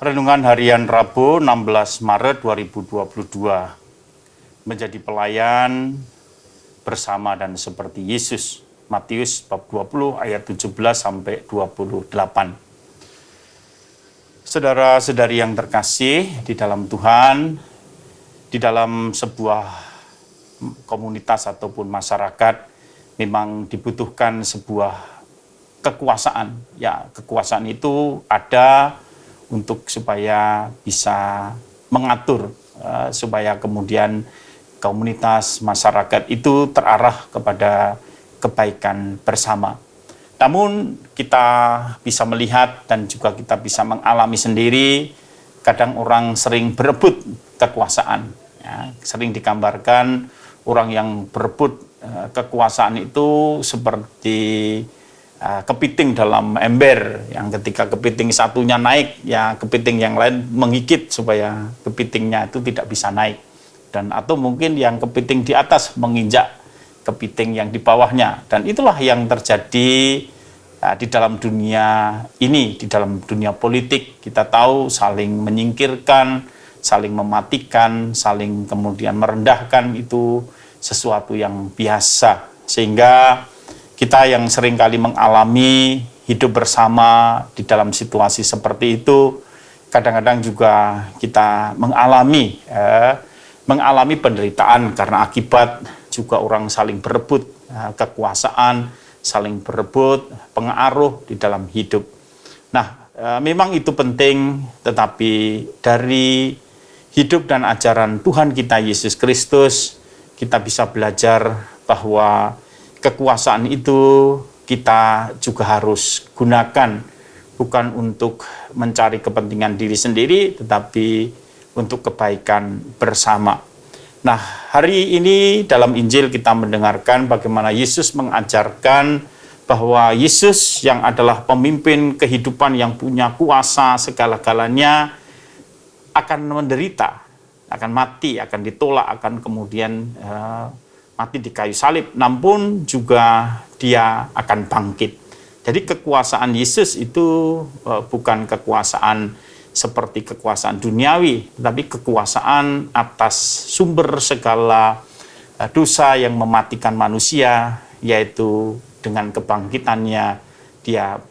Renungan Harian Rabu 16 Maret 2022. Menjadi pelayan bersama dan seperti Yesus. Matius bab 20 ayat 17 sampai 28. Saudara-saudari yang terkasih di dalam Tuhan, di dalam sebuah komunitas ataupun masyarakat memang dibutuhkan sebuah kekuasaan. Ya, kekuasaan itu ada untuk supaya bisa mengatur, supaya kemudian komunitas masyarakat itu terarah kepada kebaikan bersama. Namun kita bisa melihat dan juga kita bisa mengalami sendiri, kadang orang sering berebut kekuasaan. Ya, sering digambarkan orang yang berebut kekuasaan itu seperti kepiting dalam ember, yang ketika kepiting satunya naik, ya kepiting yang lain menggigit supaya kepitingnya itu tidak bisa naik. Dan atau mungkin yang kepiting di atas menginjak kepiting yang di bawahnya. Dan itulah yang terjadi di dalam dunia ini, di dalam dunia politik. Kita tahu saling menyingkirkan, saling mematikan, saling kemudian merendahkan, itu sesuatu yang biasa. Sehingga kita yang seringkali mengalami hidup bersama di dalam situasi seperti itu, kadang-kadang juga kita mengalami penderitaan karena akibat juga orang saling berebut kekuasaan, saling berebut pengaruh di dalam hidup. Nah, memang itu penting, tetapi dari hidup dan ajaran Tuhan kita Yesus Kristus, kita bisa belajar bahwa kekuasaan itu kita juga harus gunakan, bukan untuk mencari kepentingan diri sendiri, tetapi untuk kebaikan bersama. Nah, hari ini dalam Injil kita mendengarkan bagaimana Yesus mengajarkan bahwa Yesus yang adalah pemimpin kehidupan yang punya kuasa segala-galanya akan menderita, akan mati, akan ditolak, akan kemudian mati di kayu salib, namun juga dia akan bangkit. Jadi kekuasaan Yesus itu bukan kekuasaan seperti kekuasaan duniawi, tetapi kekuasaan atas sumber segala dosa yang mematikan manusia, yaitu dengan kebangkitannya dia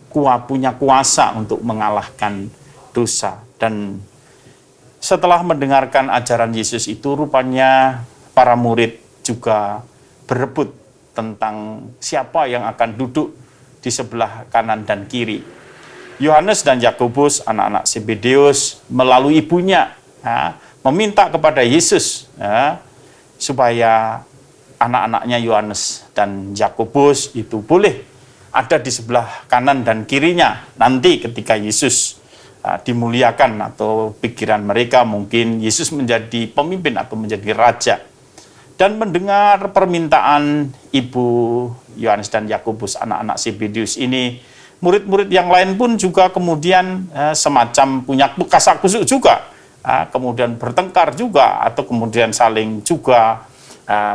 punya kuasa untuk mengalahkan dosa. Dan setelah mendengarkan ajaran Yesus itu, rupanya para murid juga berebut tentang siapa yang akan duduk di sebelah kanan dan kiri. Yohanes dan Yakobus, anak-anak Zebedeus, melalui ibunya meminta kepada Yesus supaya anak-anaknya Yohanes dan Yakobus itu boleh ada di sebelah kanan dan kirinya nanti ketika Yesus dimuliakan, atau pikiran mereka mungkin Yesus menjadi pemimpin atau menjadi raja. Dan mendengar permintaan ibu Yohanes dan Yakobus, anak-anak Zebedeus ini, murid-murid yang lain pun juga kemudian semacam punya kasak-kusuk juga, kemudian bertengkar juga, atau kemudian saling juga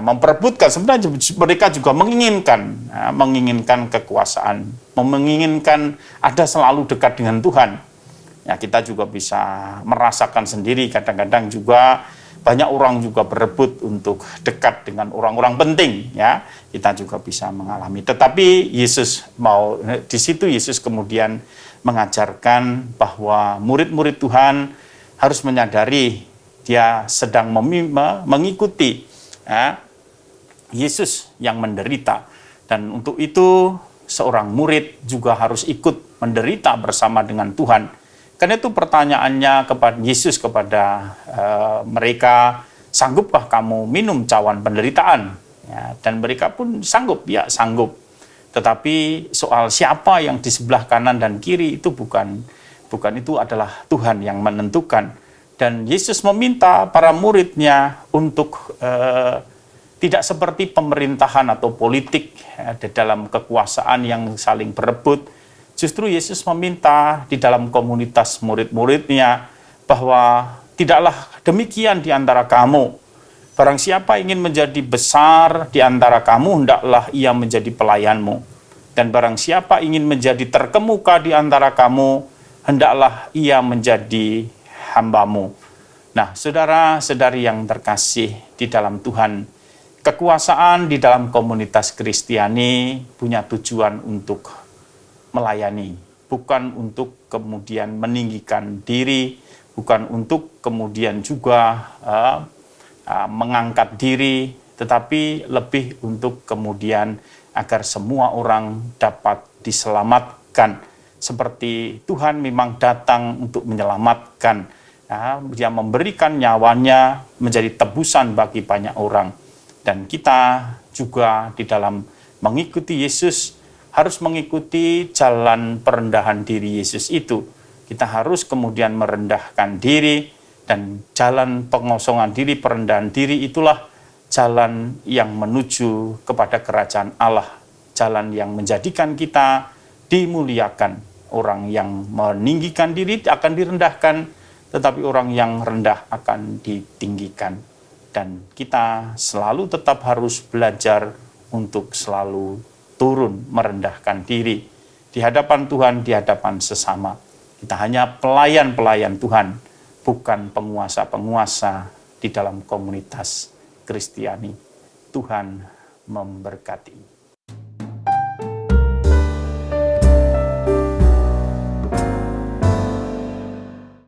memperebutkan. Sebenarnya mereka juga menginginkan kekuasaan, menginginkan ada selalu dekat dengan Tuhan. Ya, kita juga bisa merasakan sendiri, kadang-kadang juga banyak orang juga berebut untuk dekat dengan orang-orang penting, ya. Kita juga bisa mengalami. Tetapi Yesus di situ Yesus kemudian mengajarkan bahwa murid-murid Tuhan harus menyadari dia sedang mengikuti Yesus yang menderita, dan untuk itu seorang murid juga harus ikut menderita bersama dengan Tuhan. Karena itu pertanyaannya kepada Yesus kepada mereka, sanggupkah kamu minum cawan penderitaan? Ya, dan mereka pun sanggup, ya sanggup. Tetapi soal siapa yang di sebelah kanan dan kiri itu bukan itu adalah Tuhan yang menentukan. Dan Yesus meminta para muridnya untuk tidak seperti pemerintahan atau politik di dalam kekuasaan yang saling berebut. Justru Yesus meminta di dalam komunitas murid-muridnya bahwa tidaklah demikian di antara kamu. Barang siapa ingin menjadi besar di antara kamu, hendaklah ia menjadi pelayanmu. Dan barang siapa ingin menjadi terkemuka di antara kamu, hendaklah ia menjadi hamba-Mu. Nah, saudara-saudari yang terkasih di dalam Tuhan, kekuasaan di dalam komunitas Kristiani punya tujuan untuk melayani, bukan untuk kemudian meninggikan diri, bukan untuk kemudian juga mengangkat diri, tetapi lebih untuk kemudian agar semua orang dapat diselamatkan. Seperti Tuhan memang datang untuk menyelamatkan, Dia memberikan nyawanya menjadi tebusan bagi banyak orang. Dan kita juga di dalam mengikuti Yesus harus mengikuti jalan perendahan diri Yesus itu. Kita harus kemudian merendahkan diri, dan jalan pengosongan diri, perendahan diri itulah jalan yang menuju kepada kerajaan Allah. Jalan yang menjadikan kita dimuliakan. Orang yang meninggikan diri akan direndahkan, tetapi orang yang rendah akan ditinggikan. Dan kita selalu tetap harus belajar untuk selalu turun merendahkan diri di hadapan Tuhan, di hadapan sesama. Kita hanya pelayan-pelayan Tuhan, bukan penguasa-penguasa di dalam komunitas Kristiani. Tuhan memberkati.